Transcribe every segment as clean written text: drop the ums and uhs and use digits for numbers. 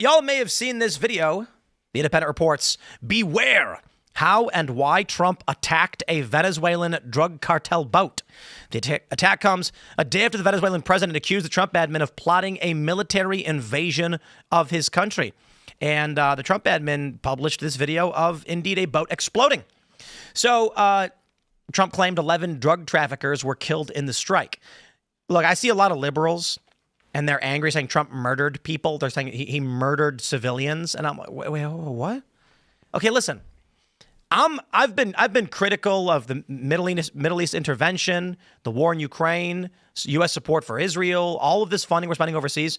Y'all may have seen this video. The Independent reports, beware how and why Trump attacked a Venezuelan drug cartel boat. The attack comes a day after the Venezuelan president accused the Trump admin of plotting a military invasion of his country. And the Trump admin published this video of, indeed, a boat exploding. So Trump claimed 11 drug traffickers were killed in the strike. Look, I see a lot of liberals, and they're angry, saying Trump murdered people. They're saying he murdered civilians. And I'm like, wait, what? Okay, listen. I've been critical of the Middle East intervention, the war in Ukraine, U.S. support for Israel, all of this funding we're spending overseas.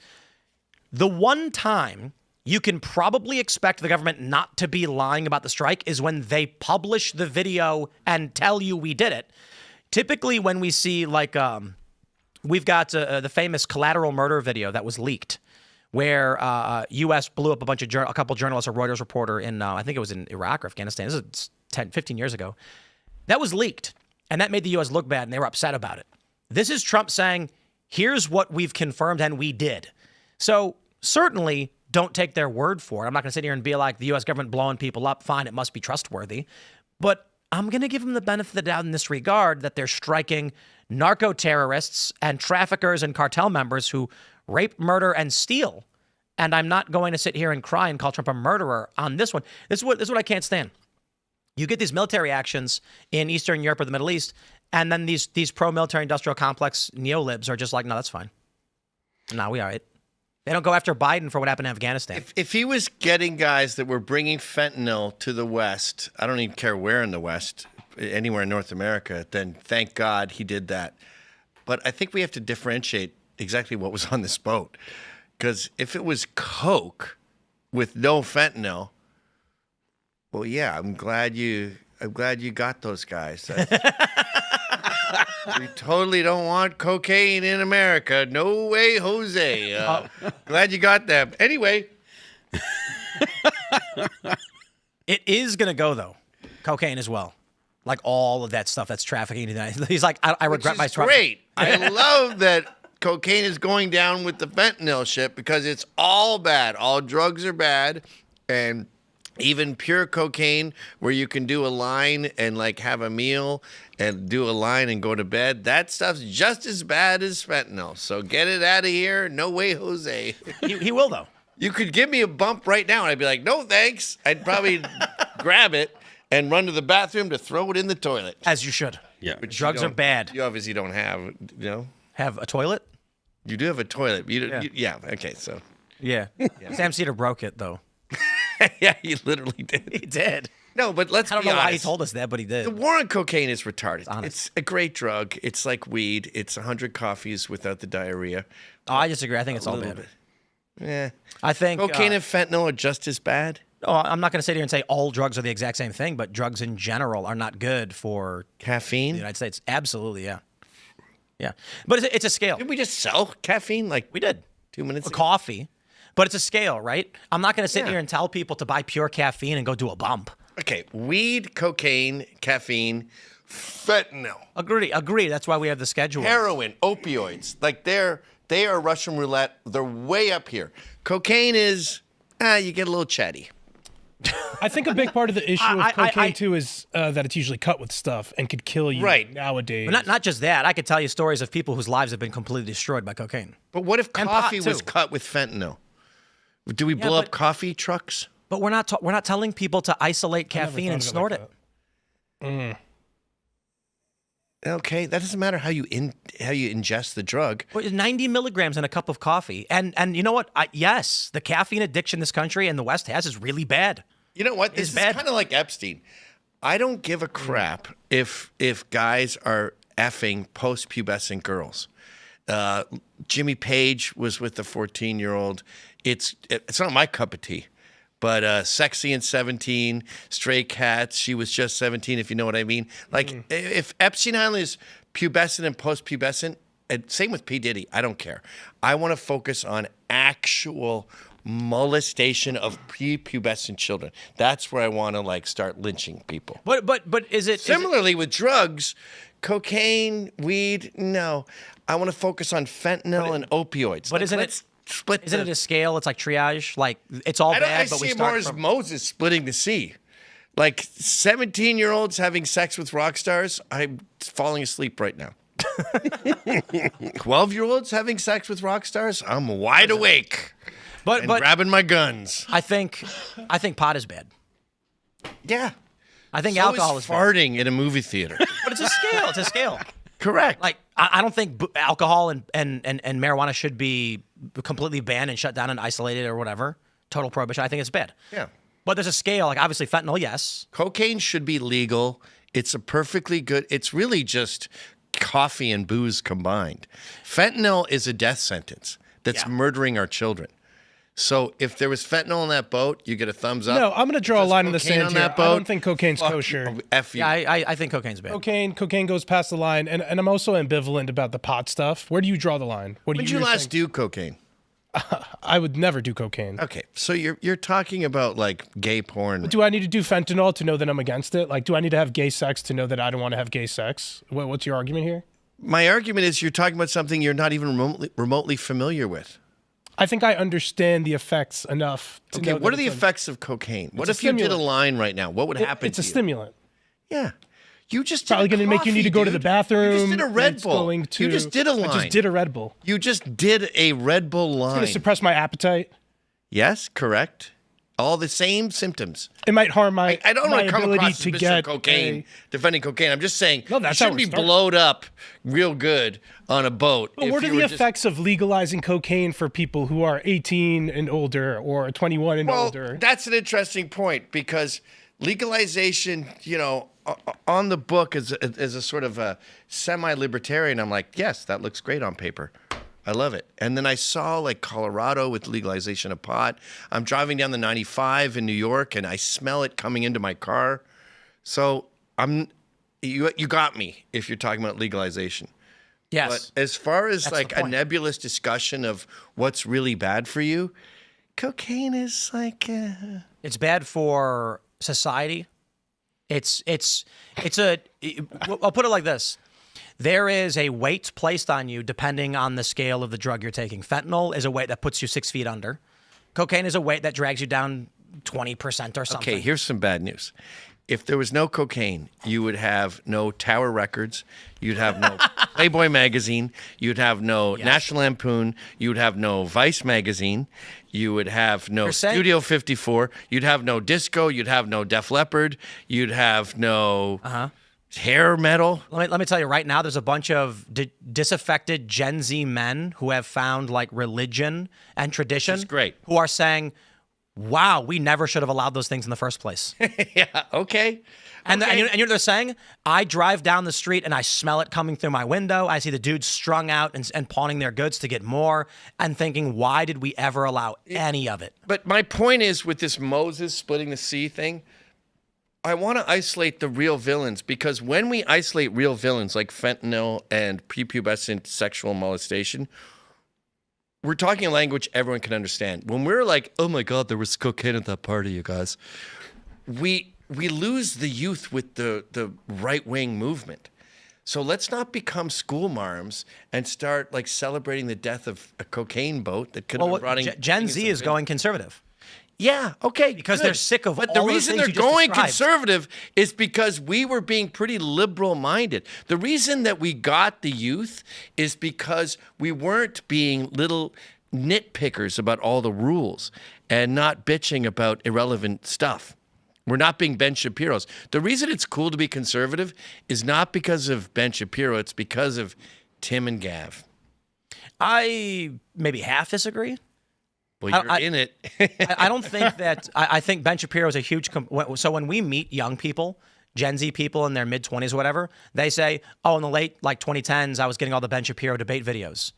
The one time you can probably expect the government not to be lying about the strike is when they publish the video and tell you we did it. Typically, when we see we've got the famous collateral murder video that was leaked, where U.S. blew up a couple journalists, a Reuters reporter in, I think it was in Iraq or Afghanistan. This is 10, 15 years ago. That was leaked, and that made the U.S. look bad, and they were upset about it. This is Trump saying, here's what we've confirmed and we did. So certainly don't take their word for it. I'm not going to sit here and be like, the U.S. government blowing people up, fine, it must be trustworthy. But I'm going to give them the benefit of the doubt in this regard that they're striking narco terrorists and traffickers and cartel members who rape, murder, and steal. And I'm not going to sit here and cry and call Trump a murderer on this one. This is what I can't stand. You get these military actions in Eastern Europe or the Middle East, and then these pro-military industrial complex neolibs are just like, no, that's fine. No, we all right. They don't go after Biden for what happened in Afghanistan. If he was getting guys that were bringing fentanyl to the West, I don't even care where in the West, anywhere in North America, then thank God he did that. But I think we have to differentiate exactly what was on this boat. Because if it was Coke with no fentanyl, well, yeah, I'm glad you got those guys. We totally don't want cocaine in America. No way, Jose. Glad you got them. Anyway. It is going to go, though. Cocaine as well. Like all of that stuff that's trafficking. He's like, I regret my truck. Great. I love that cocaine is going down with the fentanyl shit because it's all bad. All drugs are bad. And even pure cocaine where you can do a line and like have a meal and do a line and go to bed, that stuff's just as bad as fentanyl. So get it out of here. No way, Jose. He will, though. You could give me a bump right now and I'd be like, no, thanks. I'd probably grab it and run to the bathroom to throw it in the toilet. As you should. Yeah. But drugs are bad. You obviously don't have, Have a toilet? You do have a toilet. Yeah. Okay, so. Yeah. Sam Cedar broke it, though. Yeah, he literally did. He did. No, but let's be honest. I don't know why he told us that, but he did. The war on cocaine is retarded. It's It's a great drug. It's like weed. It's 100 coffees without the diarrhea. Oh, I disagree. I think it's all bad. Yeah. I think cocaine and fentanyl are just as bad. Oh, I'm not going to sit here and say all drugs are the exact same thing, but drugs in general are not good for caffeine. The United States. Absolutely, yeah. Yeah. But it's a scale. Did we just sell caffeine? Like we did. 2 minutes ago? Coffee. But it's a scale, right? I'm not going to sit here and tell people to buy pure caffeine and go do a bump. Okay, weed, cocaine, caffeine, fentanyl. Agree. That's why we have the schedule. Heroin, opioids. Like they are Russian roulette. They're way up here. Cocaine is, you get a little chatty. I think a big part of the issue with cocaine, too, is that it's usually cut with stuff and could kill you nowadays. But not just that. I could tell you stories of people whose lives have been completely destroyed by cocaine. But what if coffee was cut with fentanyl? Do we blow up coffee trucks? But we're not telling people to isolate caffeine and snort it. Okay, that doesn't matter how you ingest the drug. Well, 90 milligrams in a cup of coffee, and you know what? Yes, the caffeine addiction this country and the West has is really bad. You know what? This is kind of like Epstein. I don't give a crap if guys are effing post-pubescent girls. Jimmy Page was with the 14-year-old. It's not my cup of tea. But Sexy and 17, Stray Cats, she was just 17, if you know what I mean. Like, if Epstein Island is pubescent and post-pubescent, and same with P. Diddy, I don't care. I want to focus on actual molestation of prepubescent children. That's where I want to, like, start lynching people. But is it... Similarly with drugs, cocaine, weed, no. I want to focus on fentanyl and opioids. But let's split. Isn't it a scale? It's like triage. Like it's all bad, but we see it start more as from. Moses splitting the sea. Like 17-year-olds having sex with rock stars. I'm falling asleep right now. 12-year-olds having sex with rock stars. I'm wide awake. But grabbing my guns. I think pot is bad. Yeah. I think So alcohol is bad. farting in a movie theater. But it's a scale. It's a scale. Correct. Like I don't think alcohol and marijuana should be completely banned and shut down and isolated or whatever. Total prohibition. I think it's bad. Yeah. But there's a scale. Like obviously fentanyl, yes. Cocaine should be legal. It's a perfectly good. It's really just coffee and booze combined. Fentanyl is a death sentence that's murdering our children. So if there was fentanyl in that boat, you get a thumbs up. No, I'm going to draw a line in the sand on here. that boat, I don't think cocaine's kosher. F you. Yeah, I think cocaine's bad. Cocaine goes past the line, and I'm also ambivalent about the pot stuff. Where do you draw the line? What do When did you last do cocaine? I would never do cocaine. Okay, so you're talking about like gay porn. Do I need to do fentanyl to know that I'm against it? Like, do I need to have gay sex to know that I don't want to have gay sex? What's your argument here? My argument is you're talking about something you're not even remotely familiar with. I think I understand the effects enough to know. What are the effects of cocaine? What a if you did a stimulant. line right now? What would happen It's to a you? stimulant. Yeah. You just Probably going to make you need to go to the bathroom. You just did a Red it's Bull. going to- You just did a line. I just did a Red Bull. You just did a Red Bull line. It's going to suppress my appetite. Yes, correct. All the same symptoms. It might harm my I don't my want to come ability across as to Mr. get Cocaine, defending cocaine. I'm just saying No, that's you how should we're be starting. blowed up real good on a boat. But if what are you the were just- effects of legalizing cocaine for people who are 18 and older or 21 and Well, older? that's an interesting point because legalization, on the book is a sort of a semi-libertarian. I'm like, yes, that looks great on paper. I love it. And then I saw like Colorado with legalization of pot. I'm driving down the 95 in New York and I smell it coming into my car. So you got me if you're talking about legalization. Yes. But as far as That's like the a point. nebulous discussion of what's really bad for you, cocaine is like It's bad for society. I'll put it like this. There is a weight placed on you depending on the scale of the drug you're taking. Fentanyl is a weight that puts you 6 feet under. Cocaine is a weight that drags you down 20% or something. okay, here's some bad news. If there was no cocaine, you would have no Tower Records, you'd have no Playboy magazine, you'd have no National Lampoon, you'd have no Vice magazine, you would have no saying- Studio 54, you'd have no disco, you'd have no Def Leppard, you'd have no hair metal. Let me tell you right now, there's a bunch of disaffected Gen Z men who have found like religion and tradition. Which is great. Who are saying, wow, we never should have allowed those things in the first place. Yeah, okay. And you know what they're saying? I drive down the street and I smell it coming through my window. I see the dudes strung out and pawning their goods to get more and thinking, why did we ever allow any of it? But my point is with this Moses splitting the sea thing, I want to isolate the real villains because when we isolate real villains like fentanyl and prepubescent sexual molestation, we're talking a language everyone can understand. When we're like, oh my God, there was cocaine at that party, you guys, we lose the youth with the right-wing movement. So let's not become school marms and start like celebrating the death of a cocaine boat that could have been brought in. Gen Z is going conservative. Yeah, okay. Because good. they're sick of But all the the reason things they're you just going described. conservative is because we were being pretty liberal-minded. The reason that we got the youth is because we weren't being little nitpickers about all the rules and not bitching about irrelevant stuff. We're not being Ben Shapiro's. The reason it's cool to be conservative is not because of Ben Shapiro. It's because of Tim and Gav. I maybe half disagree. Well, you're in it. I don't think that. I think Ben Shapiro is a huge. So when we meet young people, Gen Z people in their mid 20s or whatever, they say, "Oh, in the late 2010s, I was getting all the Ben Shapiro debate videos,"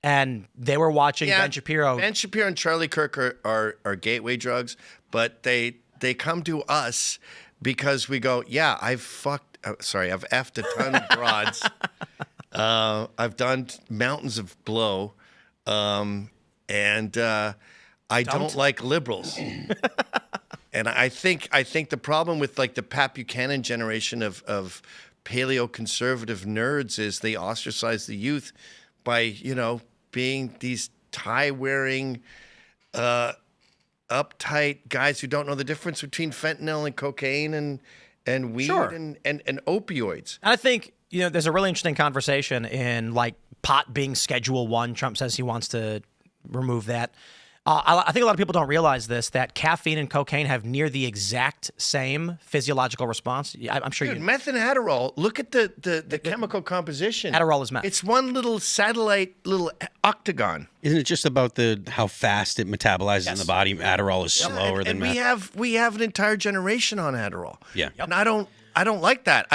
and they were watching Ben Shapiro. Ben Shapiro and Charlie Kirk are gateway drugs, but they come to us because we go, yeah, I've effed a ton of broads. I've done mountains of blow. And I don't like liberals. And I think the problem with like the Pat Buchanan generation of paleoconservative nerds is they ostracize the youth by, being these tie-wearing, uptight guys who don't know the difference between fentanyl and cocaine and weed and opioids. I think, there's a really interesting conversation in like pot being Schedule 1. Trump says he wants to remove that. I think a lot of people don't realize this, that caffeine and cocaine have near the exact same physiological response. I'm sure Dude, meth and Adderall, look at the chemical composition. Adderall is meth. It's one little satellite, little octagon. Isn't it just about how fast it metabolizes in the body? Adderall is slower than meth. We have an entire generation on Adderall. Yeah. And I don't like that.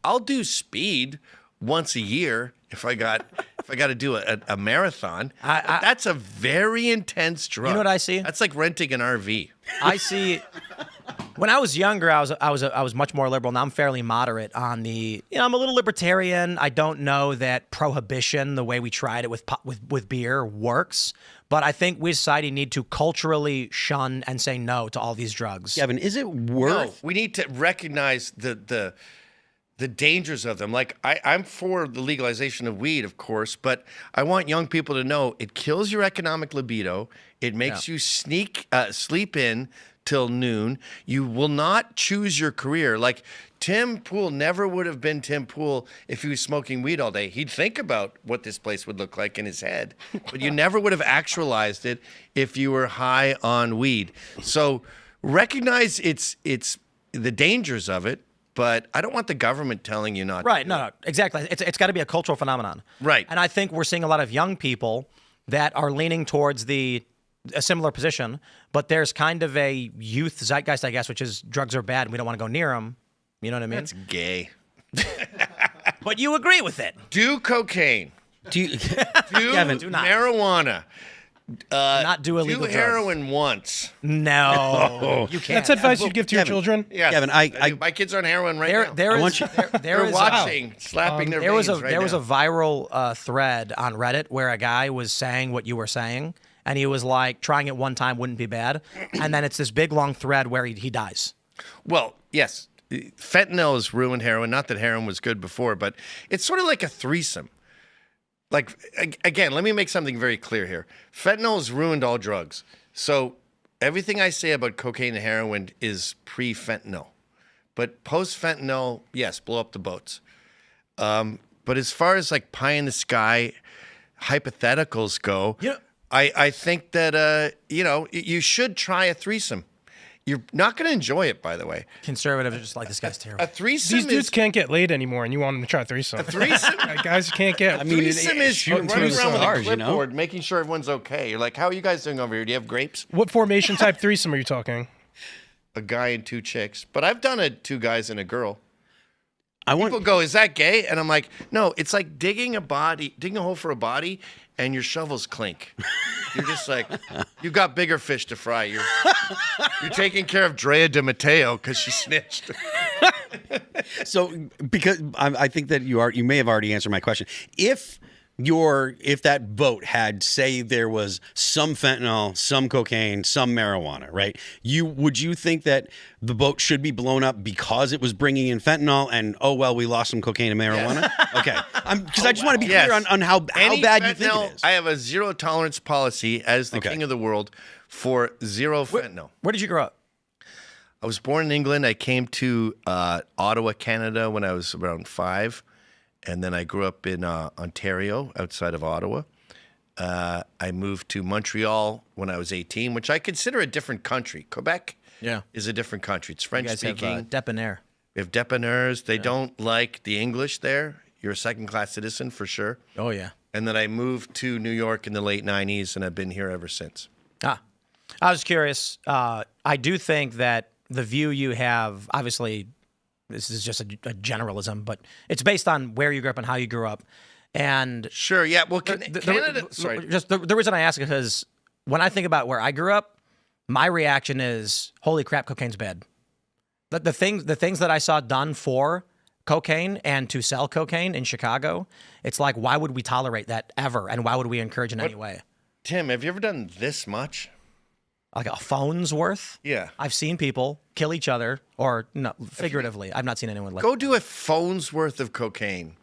I'll do speed once a year if I got to do a marathon. That's a very intense drug. You know what I see? That's like renting an RV. I see. When I was younger, I was much more liberal. Now I'm fairly moderate on the. I'm a little libertarian. I don't know that prohibition, the way we tried it with beer, works. But I think we as society need to culturally shun and say no to all these drugs. Kevin, is it worth? No, we need to recognize the dangers of them. Like, I'm for the legalization of weed, of course, but I want young people to know it kills your economic libido. It makes you sleep in till noon. You will not choose your career. Like, Tim Pool never would have been Tim Pool if he was smoking weed all day. He'd think about what this place would look like in his head, but you never would have actualized it if you were high on weed. So recognize it's the dangers of it. But I don't want the government telling you not to. Right, no, exactly. It's got to be a cultural phenomenon. Right. And I think we're seeing a lot of young people that are leaning towards a similar position, but there's kind of a youth zeitgeist, I guess, which is drugs are bad and we don't want to go near them. You know what I mean? That's gay. But you agree with it. Do cocaine. Do Kevin, do not. Marijuana. Not do illegal drugs. Heroin once. No, you can't. That's advice you'd give to your children? Yeah, Kevin, my kids are on heroin right now. They're watching, slapping their veins right now. There was a viral thread on Reddit where a guy was saying what you were saying, and he was like, trying it one time wouldn't be bad, and then it's this big long thread where he dies. Well, yes, fentanyl has ruined heroin. Not that heroin was good before, but it's sort of like a threesome. Like, again, let me make something very clear here. Fentanyl has ruined all drugs. So everything I say about cocaine and heroin is pre-fentanyl. But post-fentanyl, yes, blow up the boats. But as far as like pie in the sky hypotheticals go, I think that, you should try a threesome. You're not going to enjoy it, by the way. Conservatives are just like, this guy's terrible. A threesome These dudes can't get laid anymore, and you want them to try a threesome. A threesome? Guys can't get. I mean, threesome is running around with stars, a clipboard, making sure everyone's okay. You're like, how are you guys doing over here? Do you have grapes? What formation type threesome are you talking? A guy and two chicks. But I've done a 2 guys and a girl. People go, is that gay? And I'm like, no, it's like digging a hole for a body, and your shovels clink. You're just like, you got bigger fish to fry. You're taking care of Drea de Matteo because she snitched. So, because I think that you may have already answered my question. If that vote had, say, there was some fentanyl, some cocaine, some marijuana, right? Would you think that the vote should be blown up because it was bringing in fentanyl and, we lost some cocaine and marijuana? Yes. Okay. Because I just want to be clear on how bad you think it is. I have a zero tolerance policy as the king of the world for zero fentanyl. Where did you grow up? I was born in England. I came to Ottawa, Canada when I was around 5. And then I grew up in Ontario, outside of Ottawa. I moved to Montreal when I was 18, which I consider a different country. Quebec is a different country. It's French-speaking. You guys have debonair. We have debonaires. They don't like the English there. You're a second-class citizen for sure. Oh, yeah. And then I moved to New York in the late 90s, and I've been here ever since. I was curious. I do think that the view you have, obviously, this is just a generalism, but it's based on where you grew up and how you grew up. And sure, yeah. Well, Canada. The reason I ask is because when I think about where I grew up, my reaction is, "Holy crap, cocaine's bad." The things that I saw done for cocaine and to sell cocaine in Chicago, it's like, why would we tolerate that ever, and why would we encourage in any way? Tim, have you ever done this much? Like a phone's worth? Yeah. I've seen people kill each other, or no, figuratively. I've not seen anyone like Go do a phone's worth of cocaine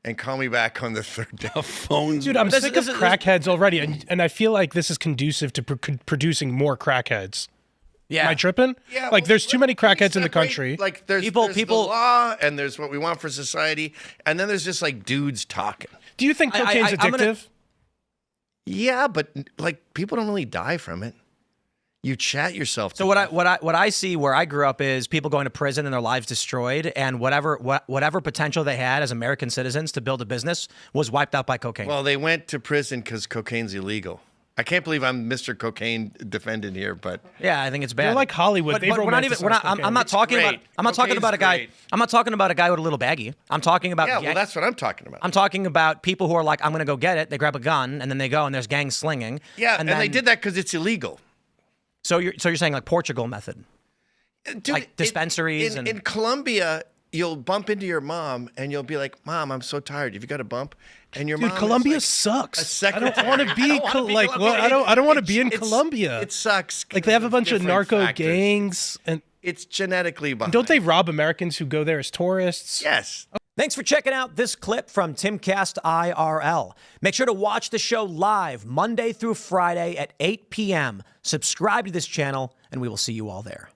and call me back on the third day. Phones. Dude, I'm sick of crackheads already, and I feel like this is conducive to producing more crackheads. Yeah. Am I tripping? Yeah, like, there's too many crackheads in the country. Like, there's the law, and there's what we want for society, and then there's just like dudes talking. Do you think cocaine's addictive? Yeah, but like people don't really die from it. You chat yourself. So what I see where I grew up is people going to prison and their lives destroyed, and whatever potential they had as American citizens to build a business was wiped out by cocaine. Well, they went to prison because cocaine's illegal. I can't believe I'm Mr. Cocaine defendant here, but yeah, I think it's bad. You're like Hollywood. But I'm not talking about a guy. I'm not talking about a guy with a little baggie. I'm talking about well, that's what I'm talking about. I'm talking about people who are like, I'm going to go get it. They grab a gun and then they go and there's gang slinging. Yeah, and they did that because it's illegal. So you're saying like Portugal method, dude, like dispensaries in Colombia. You'll bump into your mom and you'll be like, "Mom, I'm so tired. Have you got a bump?" And your mom, Colombia like sucks. I don't want to be I don't want to be in Colombia. It sucks. Like they have a bunch of narco gangs, and it's genetically behind. Don't they rob Americans who go there as tourists? Yes. Thanks for checking out this clip from Timcast IRL. Make sure to watch the show live Monday through Friday at 8 p.m. Subscribe to this channel, and we will see you all there.